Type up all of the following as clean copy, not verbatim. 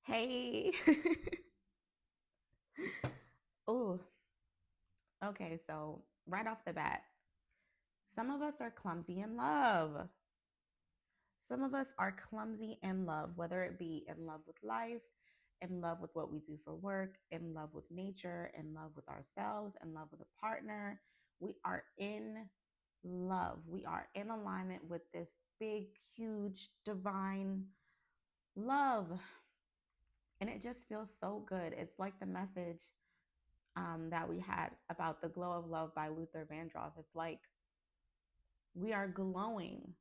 Hey. Oh, okay. So, right off the bat, some of us are clumsy in love. Some of us are clumsy in love, whether it be in love with life, in love with what we do for work, in love with nature, in love with ourselves, in love with a partner. We are in love. We are in alignment with this big, huge, divine love. And it just feels so good. It's like the message that we had about the glow of love by Luther Vandross. It's like we are glowing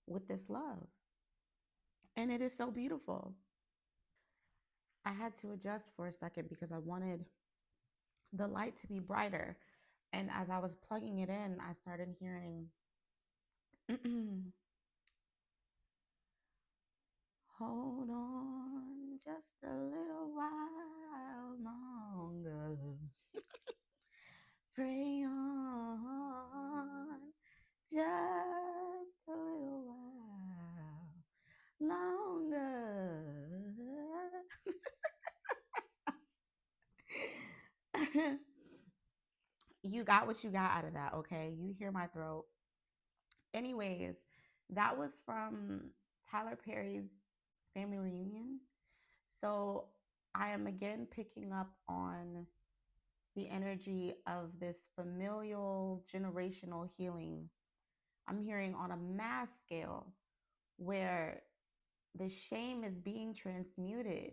with this love. And it is so beautiful. I had to adjust for a second because I wanted the light to be brighter. And as I was plugging it in, I started hearing, hold on just a little while longer. Pray on just a little while longer. You got what you got out of that, okay? You hear my throat. Anyways, that was from Tyler Perry's family reunion. So I am again picking up on the energy of this familial generational healing. I'm hearing on a mass scale where the shame is being transmuted.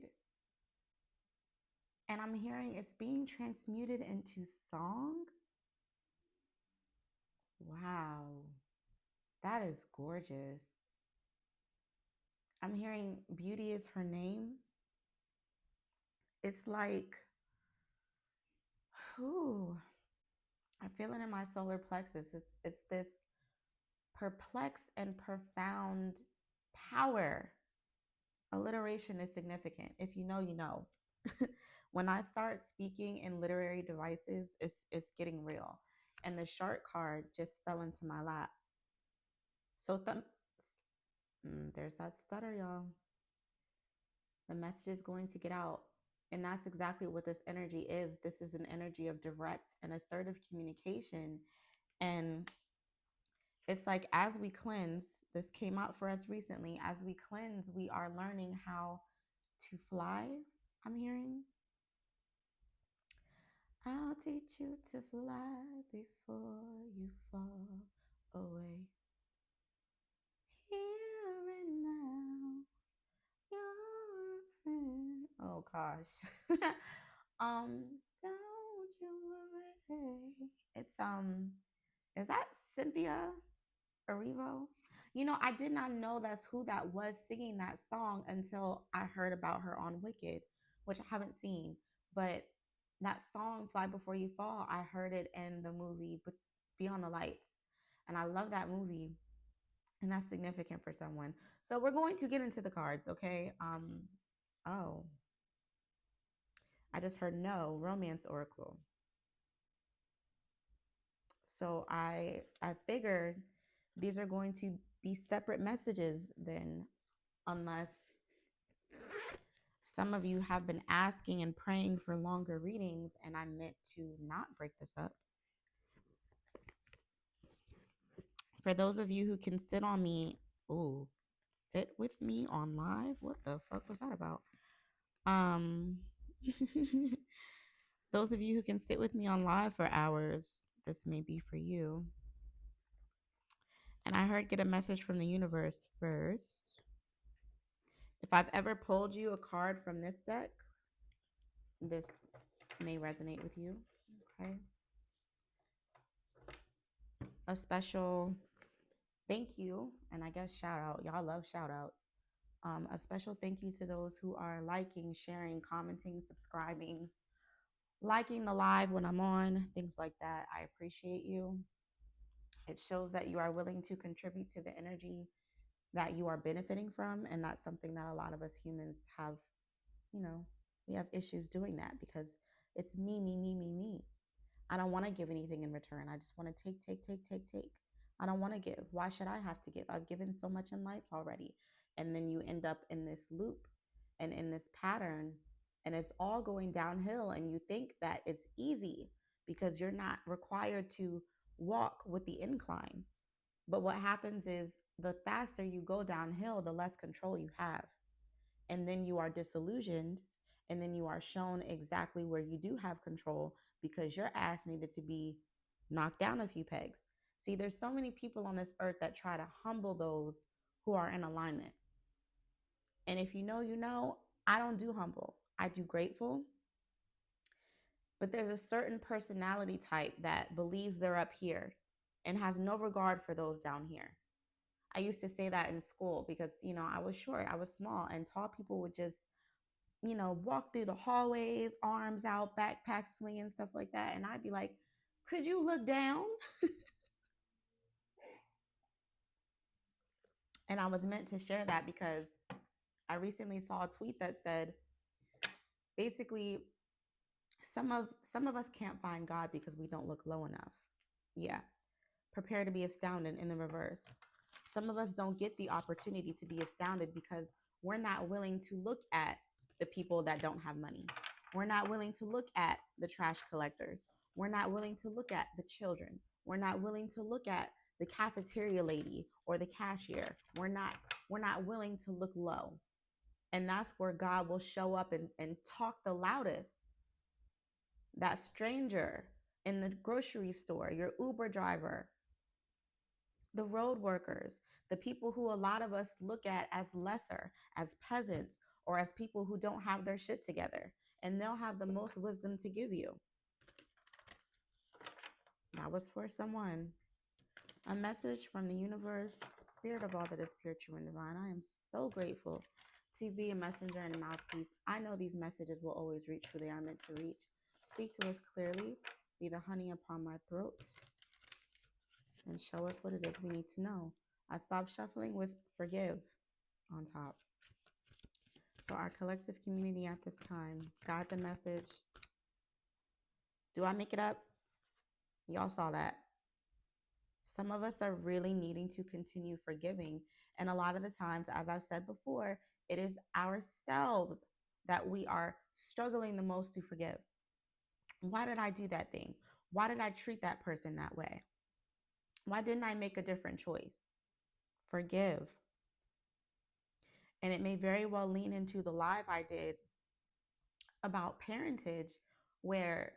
And I'm hearing it's being transmuted into song. Wow, that is gorgeous. I'm hearing beauty is her name. It's like, whew, I feel it in my solar plexus. It's this perplexed and profound power. Alliteration is significant. If you know, you know. When I start speaking in literary devices, it's getting real. And the shark card just fell into my lap. So there's that stutter, y'all. The message is going to get out. And that's exactly what this energy is. This is an energy of direct and assertive communication. And it's like as we cleanse, this came out for us recently. As we cleanse, we are learning how to fly. I'm hearing, I'll teach you to fly before you fall away. Here and now, you're a friend. Oh gosh. Don't you worry. It's is that Cynthia Erivo? You know, I did not know that's who that was singing that song until I heard about her on Wicked, which I haven't seen. But that song, Fly Before You Fall, I heard it in the movie Beyond the Lights. And I love that movie. And that's significant for someone. So we're going to get into the cards, okay? Oh, I just heard no romance oracle. So I figured these are going to be separate messages then, unless some of you have been asking and praying for longer readings, and I meant to not break this up. For those of you who can sit on me, ooh, sit with me on live. What the fuck was that about? Um, those of you who can sit with me on live for hours, this may be for you. And I heard get a message from the universe first. If I've ever pulled you a card from this deck, this may resonate with you. Okay. A special thank you, and I guess shout out. Y'all love shout outs. A special thank you to those who are liking, sharing, commenting, subscribing, liking the live when I'm on, things like that. I appreciate you. It shows that you are willing to contribute to the energy that you are benefiting from. And that's something that a lot of us humans have, you know, we have issues doing that because it's me, me, me, me, me. I don't want to give anything in return. I just want to take. I don't want to give. Why should I have to give? I've given so much in life already. And then you end up in this loop and in this pattern, and it's all going downhill. And you think that it's easy because you're not required to walk with the incline. But what happens is the faster you go downhill, the less control you have. And then you are disillusioned. And then you are shown exactly where you do have control because your ass needed to be knocked down a few pegs. See, there's so many people on this earth that try to humble those who are in alignment. And if you know, you know, I don't do humble, I do grateful. But there's a certain personality type that believes they're up here and has no regard for those down here. I used to say that in school because, I was short, I was small, and tall people would just, walk through the hallways, arms out, backpack swinging, stuff like that. And I'd be like, could you look down? And I was meant to share that because I recently saw a tweet that said basically some of us can't find God because we don't look low enough. Yeah. Prepare to be astounded in the reverse. Some of us don't get the opportunity to be astounded because we're not willing to look at the people that don't have money. We're not willing to look at the trash collectors. We're not willing to look at the children. We're not willing to look at the cafeteria lady or the cashier. We're not willing to look low. And that's where God will show up and talk the loudest. That stranger in the grocery store, your Uber driver, the road workers, the people who a lot of us look at as lesser, as peasants, or as people who don't have their shit together. And they'll have the most wisdom to give you. That was for someone. A message from the universe, spirit of all that is pure, true, and divine. I am so grateful to be a messenger and a mouthpiece. I know these messages will always reach who they are meant to reach. Speak to us clearly. Be the honey upon my throat. And show us what it is we need to know. I stopped shuffling with forgive on top. For our collective community at this time, got the message. Do I make it up? Y'all saw that. Some of us are really needing to continue forgiving. And a lot of the times, as I've said before, it is ourselves that we are struggling the most to forgive. Why did I do that thing? Why did I treat that person that way? Why didn't I make a different choice? Forgive. And it may very well lean into the live I did about parentage, where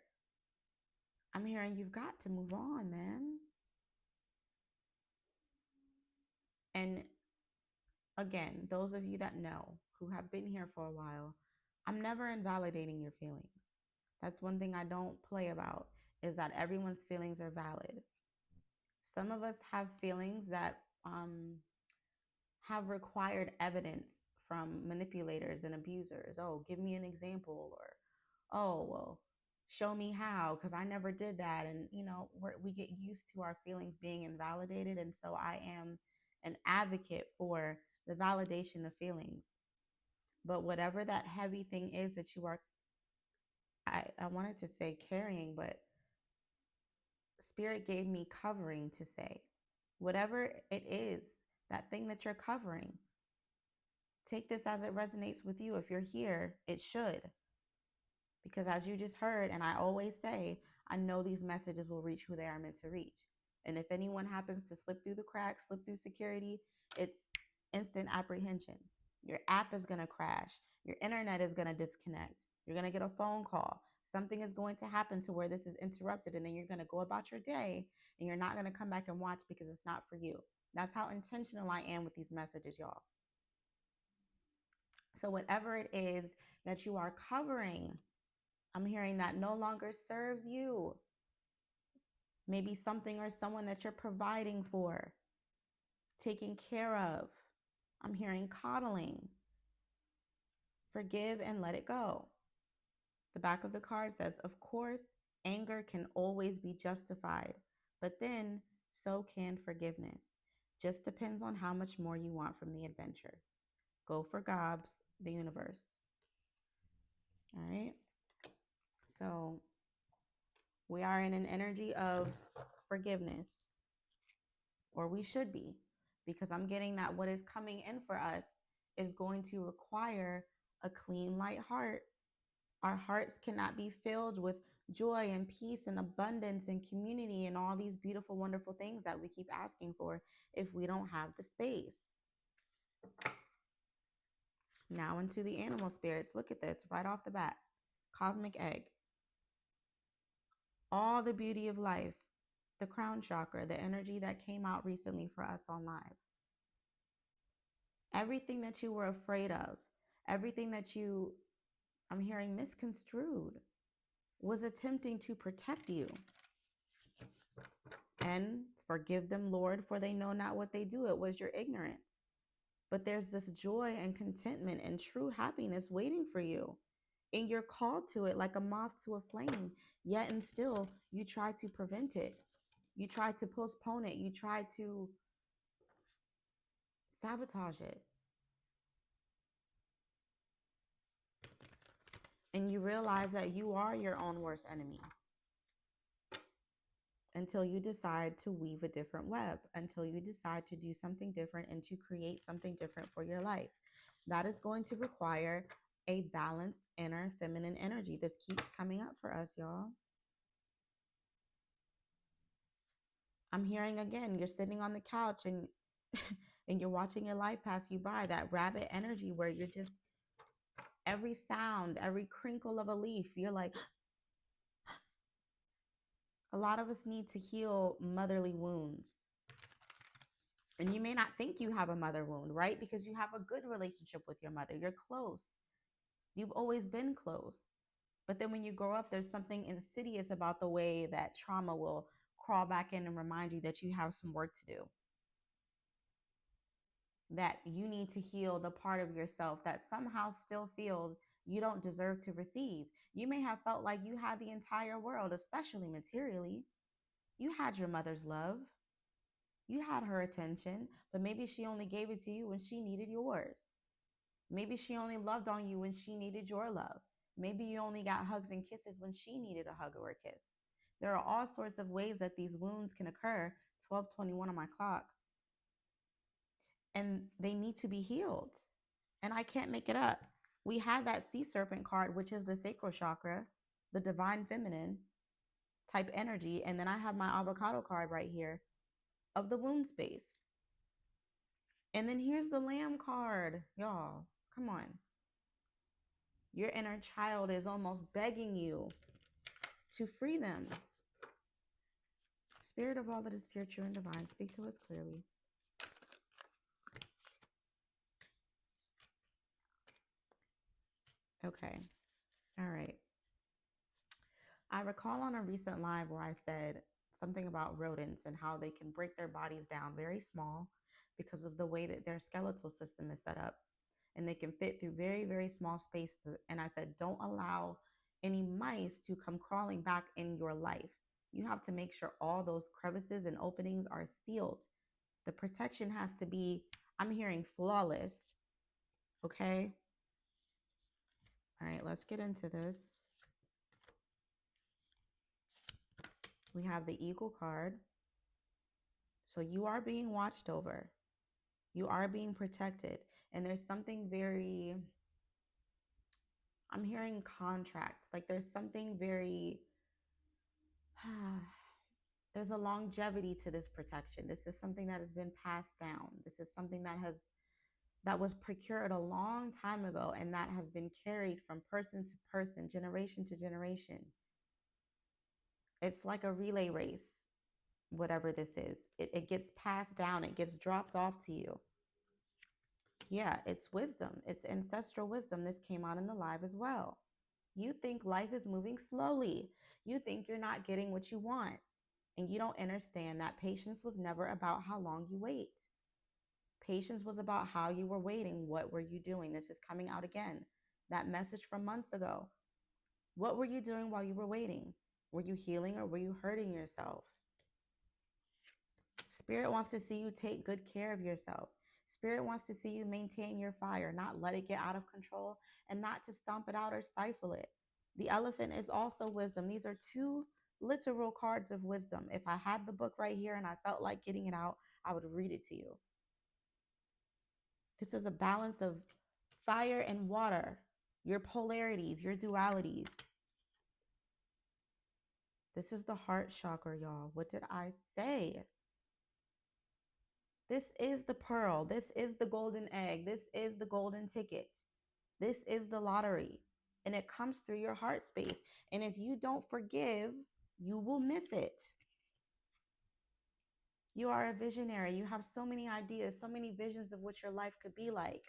I'm hearing you've got to move on, man. And again, those of you that know, who have been here for a while, I'm never invalidating your feelings. That's one thing I don't play about, is that everyone's feelings are valid. Some of us have feelings that have required evidence from manipulators and abusers. Oh, give me an example, or oh, well, show me how, because I never did that. And we get used to our feelings being invalidated, and so I am an advocate for the validation of feelings. But whatever that heavy thing is that you are, I wanted to say carrying, but spirit gave me covering to say. Whatever it is, that thing that you're covering, take this as it resonates with you. If you're here, it should. Because as you just heard, and I always say, I know these messages will reach who they are meant to reach. And if anyone happens to slip through the cracks, slip through security, it's instant apprehension. Your app is going to crash. Your internet is going to disconnect. You're going to get a phone call. Something is going to happen to where this is interrupted, and then you're going to go about your day, and you're not going to come back and watch because it's not for you. That's how intentional I am with these messages, y'all. So whatever it is that you are covering, I'm hearing that no longer serves you. Maybe something or someone that you're providing for, taking care of. I'm hearing coddling. Forgive and let it go. The back of the card says, of course, anger can always be justified, but then so can forgiveness. Just depends on how much more you want from the adventure. Go for gobs, the universe. All right. So we are in an energy of forgiveness, or we should be, because I'm getting that what is coming in for us is going to require a clean, light heart. Our hearts cannot be filled with joy and peace and abundance and community and all these beautiful, wonderful things that we keep asking for if we don't have the space. Now into the animal spirits. Look at this right off the bat. Cosmic egg. All the beauty of life. The crown chakra, the energy that came out recently for us on live. Everything that you were afraid of, everything that you, I'm hearing, misconstrued, was attempting to protect you. And forgive them, Lord, for they know not what they do. It was your ignorance. But there's this joy and contentment and true happiness waiting for you. And you're called to it like a moth to a flame. Yet and still, you try to prevent it. You try to postpone it. You try to sabotage it. And you realize that you are your own worst enemy until you decide to weave a different web, until you decide to do something different and to create something different for your life. That is going to require a balanced inner feminine energy. This keeps coming up for us, y'all. I'm hearing again, you're sitting on the couch and and you're watching your life pass you by, that rabbit energy where you're just, every sound, every crinkle of a leaf, you're like, a lot of us need to heal motherly wounds. And you may not think you have a mother wound, right? Because you have a good relationship with your mother. You're close. You've always been close. But then when you grow up, there's something insidious about the way that trauma will crawl back in and remind you that you have some work to do. That you need to heal the part of yourself that somehow still feels you don't deserve to receive. You may have felt like you had the entire world, especially materially. You had your mother's love. You had her attention, but maybe she only gave it to you when she needed yours. Maybe she only loved on you when she needed your love. Maybe you only got hugs and kisses when she needed a hug or a kiss. There are all sorts of ways that these wounds can occur. 12:21 on my clock. And they need to be healed. And I can't make it up. We had that sea serpent card, which is the sacral chakra, the divine feminine type energy. And then I have my avocado card right here of the wound space. And then here's the lamb card. Y'all, come on. Your inner child is almost begging you to free them. Spirit of all that is pure, true, and divine, speak to us clearly. Okay. All right. I recall on a recent live where I said something about rodents and how they can break their bodies down very small because of the way that their skeletal system is set up. And they can fit through very, very small spaces. And I said, don't allow any mice to come crawling back in your life. You have to make sure all those crevices and openings are sealed. The protection has to be, I'm hearing, flawless. Okay. All right, let's get into this. We have the Eagle card. So you are being watched over. You are being protected. And there's something very, I'm hearing contract. Like there's something very, there's a longevity to this protection. This is something that has been passed down. This is something that was procured a long time ago and that has been carried from person to person, generation to generation. It's like a relay race, whatever this is. It gets passed down, it gets dropped off to you. Yeah, it's wisdom. It's ancestral wisdom. This came out in the live as well. You think life is moving slowly. You think you're not getting what you want. And you don't understand that patience was never about how long you wait. Patience was about how you were waiting. What were you doing? This is coming out again. That message from months ago. What were you doing while you were waiting? Were you healing or were you hurting yourself? Spirit wants to see you take good care of yourself. Spirit wants to see you maintain your fire, not let it get out of control and not to stomp it out or stifle it. The elephant is also wisdom. These are two literal cards of wisdom. If I had the book right here and I felt like getting it out, I would read it to you. This is a balance of fire and water, your polarities, your dualities. This is the heart chakra, y'all. What did I say? This is the pearl. This is the golden egg. This is the golden ticket. This is the lottery. And it comes through your heart space. And if you don't forgive, you will miss it. You are a visionary. You have so many ideas, so many visions of what your life could be like.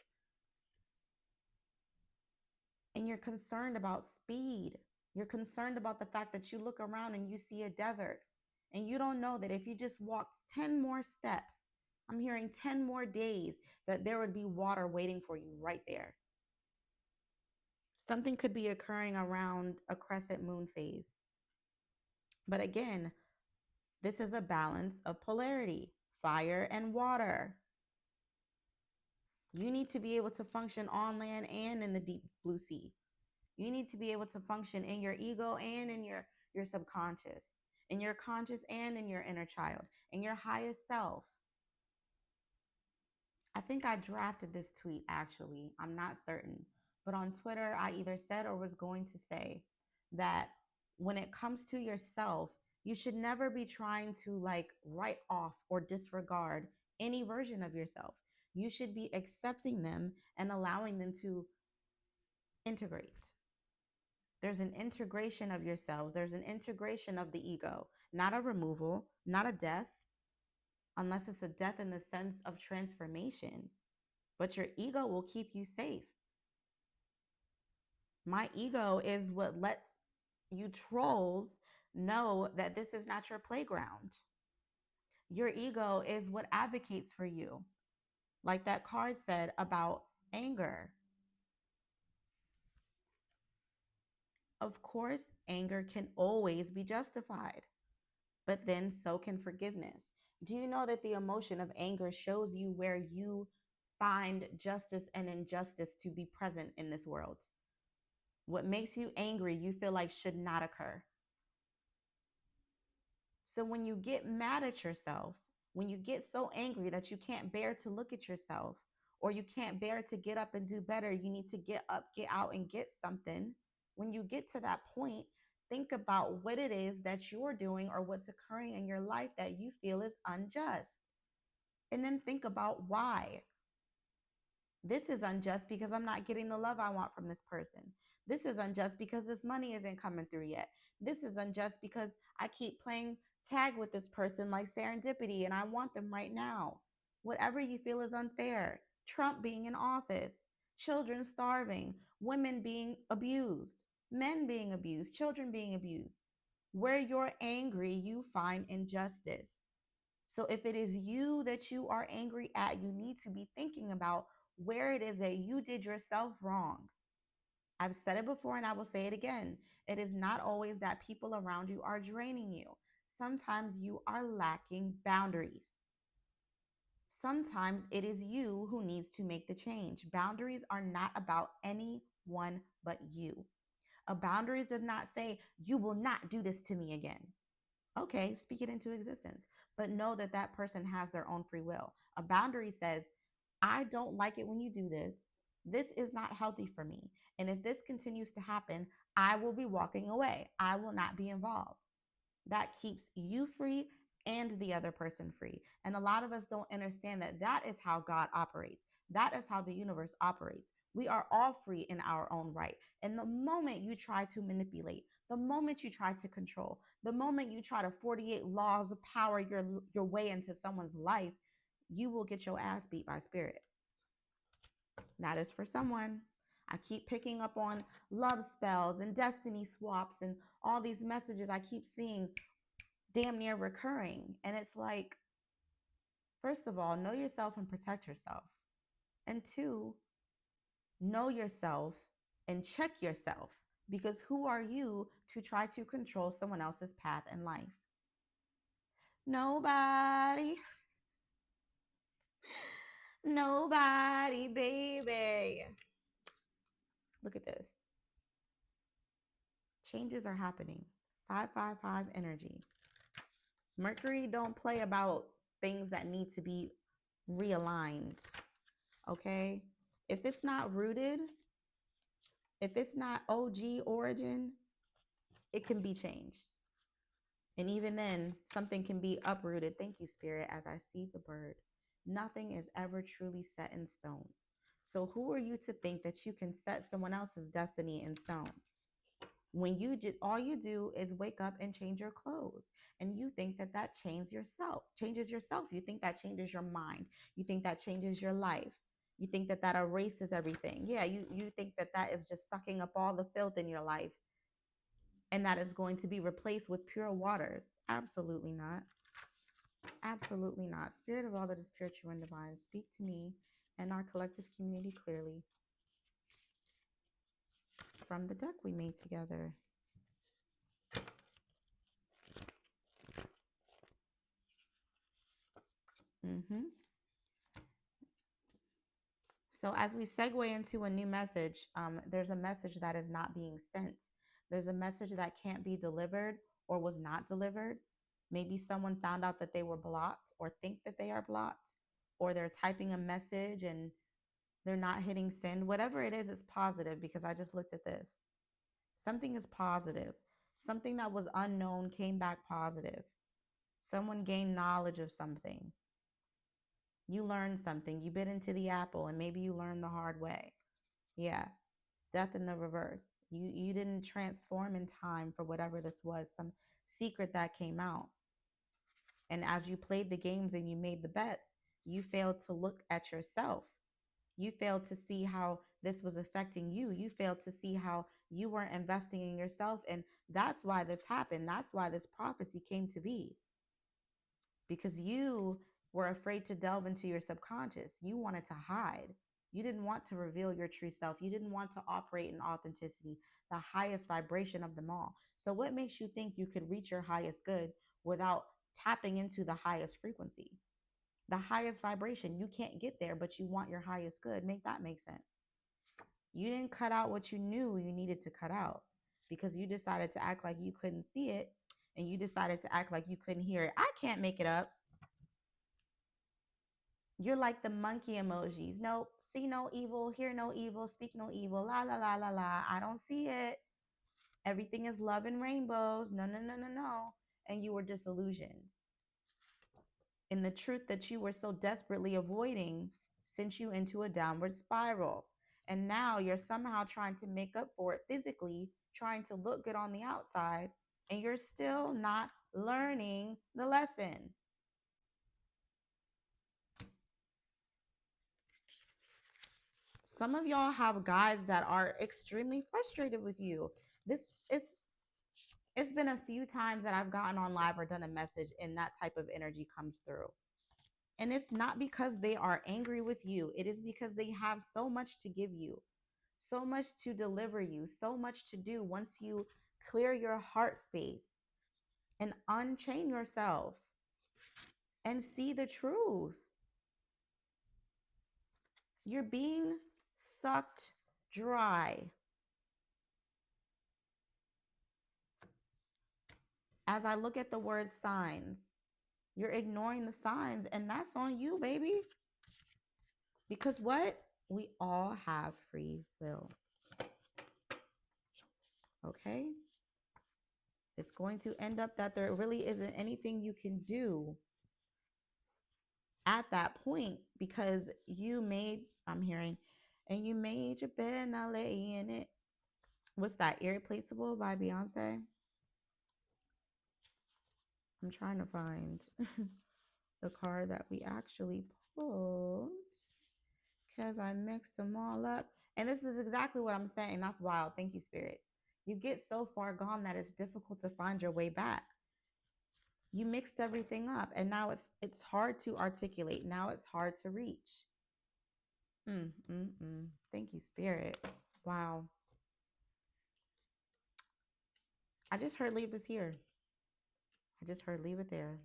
And you're concerned about speed. You're concerned about the fact that you look around and you see a desert. And you don't know that if you just walked 10 more steps, I'm hearing 10 more days, that there would be water waiting for you right there. Something could be occurring around a crescent moon phase. But again, this is a balance of polarity, fire and water. You need to be able to function on land and in the deep blue sea. You need to be able to function in your ego and in your subconscious, in your conscious and in your inner child, in your highest self. I think I drafted this tweet actually. I'm not certain. But on Twitter, I either said or was going to say that when it comes to yourself, you should never be trying to like write off or disregard any version of yourself. You should be accepting them and allowing them to integrate. There's an integration of yourselves. There's an integration of the ego, not a removal, not a death, unless it's a death in the sense of transformation. But your ego will keep you safe. My ego is what lets you trolls know that this is not your playground. Your ego is what advocates for you. Like that card said about anger. Of course, anger can always be justified, but then so can forgiveness. Do you know that the emotion of anger shows you where you find justice and injustice to be present in this world? What makes you angry, you feel like should not occur. So when you get mad at yourself, when you get so angry that you can't bear to look at yourself, or you can't bear to get up and do better, you need to get up, get out, and get something. When you get to that point, think about what it is that you're doing or what's occurring in your life that you feel is unjust. And then think about why. This is unjust because I'm not getting the love I want from this person. This is unjust because this money isn't coming through yet. This is unjust because I keep playing tag with this person like serendipity and I want them right now. Whatever you feel is unfair. Trump being in office, children starving, women being abused, men being abused, children being abused. Where you're angry, you find injustice. So if it is you that you are angry at, you need to be thinking about where it is that you did yourself wrong. I've said it before and I will say it again. It is not always that people around you are draining you. Sometimes you are lacking boundaries. Sometimes it is you who needs to make the change. Boundaries are not about anyone but you. A boundary does not say, you will not do this to me again. Okay, speak it into existence, but know that that person has their own free will. A boundary says, I don't like it when you do this. This is not healthy for me. And if this continues to happen, I will be walking away. I will not be involved. That keeps you free and the other person free. And a lot of us don't understand that that is how God operates. That is how the universe operates. We are all free in our own right. And the moment you try to manipulate, the moment you try to control, the moment you try to 48 laws of power your way into someone's life, you will get your ass beat by spirit. That is for someone. I keep picking up on love spells and destiny swaps and all these messages I keep seeing damn near recurring. And it's like, first of all, know yourself and protect yourself. And two, know yourself and check yourself, because who are you to try to control someone else's path in life? Nobody. Nobody, baby. Look at this. Changes are happening. 555 energy. Mercury don't play about things that need to be realigned. Okay? If it's not rooted, if it's not OG origin, it can be changed. And even then, something can be uprooted. Thank you, Spirit, as I see the bird. Nothing is ever truly set in stone. So, who are you to think that you can set someone else's destiny in stone? When you just all you do is wake up and change your clothes, and you think that that changes yourself. You think that changes your mind. You think that changes your life. You think that that erases everything. Yeah, you think that that is just sucking up all the filth in your life, and that is going to be replaced with pure waters. Absolutely not. Absolutely not. Spirit of all that is pure, true, and divine, speak to me and our collective community clearly from the deck we made together. Mm-hmm. So, as we segue into a new message, there's a message that is not being sent. There's a message that can't be delivered or was not delivered. Maybe someone found out that they were blocked or think that they are blocked, or they're typing a message and they're not hitting send. Whatever it is positive because I just looked at this. Something is positive. Something that was unknown came back positive. Someone gained knowledge of something. You learned something. You bit into the apple and maybe you learned the hard way. Yeah. Death in the reverse. You didn't transform in time for whatever this was, some secret that came out. And as you played the games and you made the bets, you failed to look at yourself. You failed to see how this was affecting you. You failed to see how you weren't investing in yourself. And that's why this happened. That's why this prophecy came to be. Because you were afraid to delve into your subconscious. You wanted to hide. You didn't want to reveal your true self. You didn't want to operate in authenticity, the highest vibration of them all. So, what makes you think you could reach your highest good without tapping into the highest frequency? The highest vibration. You can't get there, but you want your highest good. Make that make sense. You didn't cut out what you knew you needed to cut out because you decided to act like you couldn't see it and you decided to act like you couldn't hear it. I can't make it up. You're like the monkey emojis. Nope, see no evil, hear no evil, speak no evil. La la la la la. I don't see it. Everything is love and rainbows. No, no, no, no, no. And you were disillusioned. And the truth that you were so desperately avoiding sent you into a downward spiral. And now you're somehow trying to make up for it physically, trying to look good on the outside, and you're still not learning the lesson. Some of y'all have guys that are extremely frustrated with you. This is it's been a few times that I've gotten on live or done a message and that type of energy comes through. And it's not because they are angry with you. It is because they have so much to give you, so much to deliver you, so much to do once you clear your heart space and unchain yourself and see the truth. You're being sucked dry. As I look at the word signs, you're ignoring the signs, and that's on you, baby. Because what? We all have free will. Okay? It's going to end up that there really isn't anything you can do at that point because I'm hearing, and you made your bed, now lay in it. What's that? Irreplaceable by Beyonce? I'm trying to find the card that we actually pulled because I mixed them all up. And this is exactly what I'm saying. That's wild. Thank you, Spirit. You get so far gone that it's difficult to find your way back. You mixed everything up and now it's hard to articulate. Now it's hard to reach. Thank you, Spirit. Wow. I just heard leave this here. I just heard leave it there.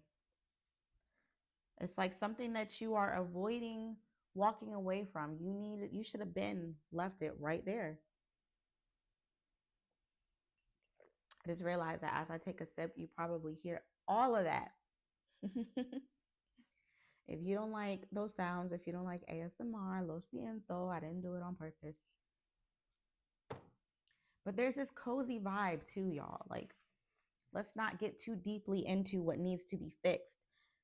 It's like something that you are avoiding walking away from. You should have been left it right there. I just realized that as I take a sip, you probably hear all of that. If you don't like those sounds, if you don't like ASMR, lo siento, I didn't do it on purpose. But there's this cozy vibe too, y'all. Like, let's not get too deeply into what needs to be fixed,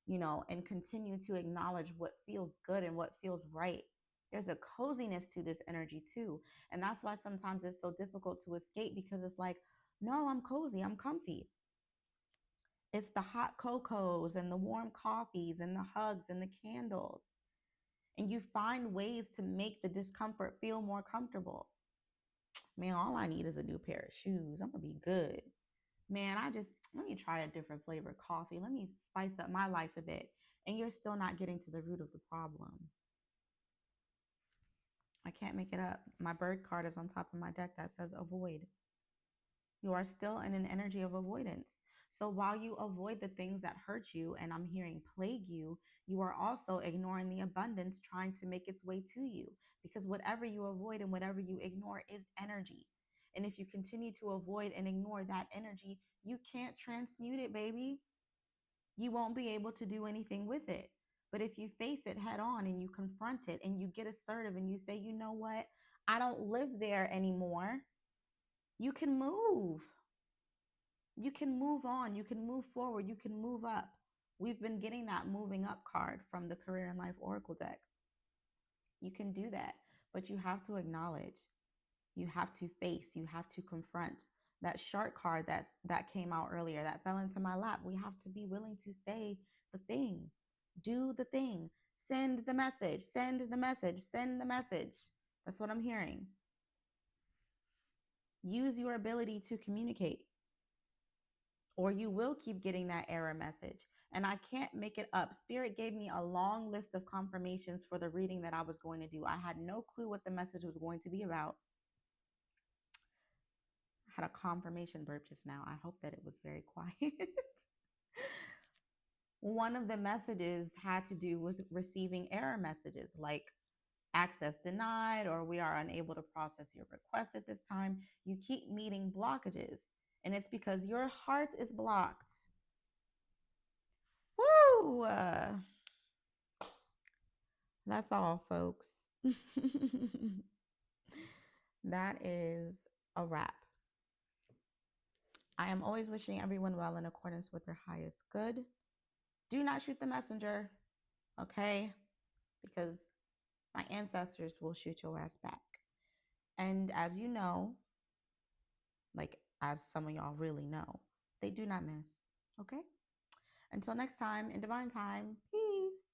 and continue to acknowledge what feels good and what feels right. There's a coziness to this energy too. And that's why sometimes it's so difficult to escape, because it's like, no, I'm cozy, I'm comfy. It's the hot cocos and the warm coffees and the hugs and the candles. And you find ways to make the discomfort feel more comfortable. Man, all I need is a new pair of shoes. I'm going to be good. Man, let me try a different flavor of coffee. Let me spice up my life a bit. And you're still not getting to the root of the problem. I can't make it up. My bird card is on top of my deck that says avoid. You are still in an energy of avoidance. So while you avoid the things that hurt you, and I'm hearing plague you, you are also ignoring the abundance trying to make its way to you. Because whatever you avoid and whatever you ignore is energy. And if you continue to avoid and ignore that energy, you can't transmute it, baby. You won't be able to do anything with it. But if you face it head on and you confront it and you get assertive and you say, you know what, I don't live there anymore, you can move. You can move on. You can move forward. You can move up. We've been getting that moving up card from the Career and Life Oracle deck. You can do that, but you have to acknowledge, you have to face, you have to confront that shark card that came out earlier that fell into my lap. We have to be willing to say the thing, do the thing, send the message, send the message, send the message. That's what I'm hearing. Use your ability to communicate, or you will keep getting that error message. And I can't make it up. Spirit gave me a long list of confirmations for the reading that I was going to do. I had no clue what the message was going to be about. I had a confirmation burp just now. I hope that it was very quiet. One of the messages had to do with receiving error messages like access denied, or we are unable to process your request at this time. You keep meeting blockages, and it's because your heart is blocked. Woo! That's all, folks. That is a wrap. I am always wishing everyone well in accordance with their highest good. Do not shoot the messenger, okay? Because my ancestors will shoot your ass back. And as you know, like as some of y'all really know, they do not miss, okay? Until next time, in divine time, peace.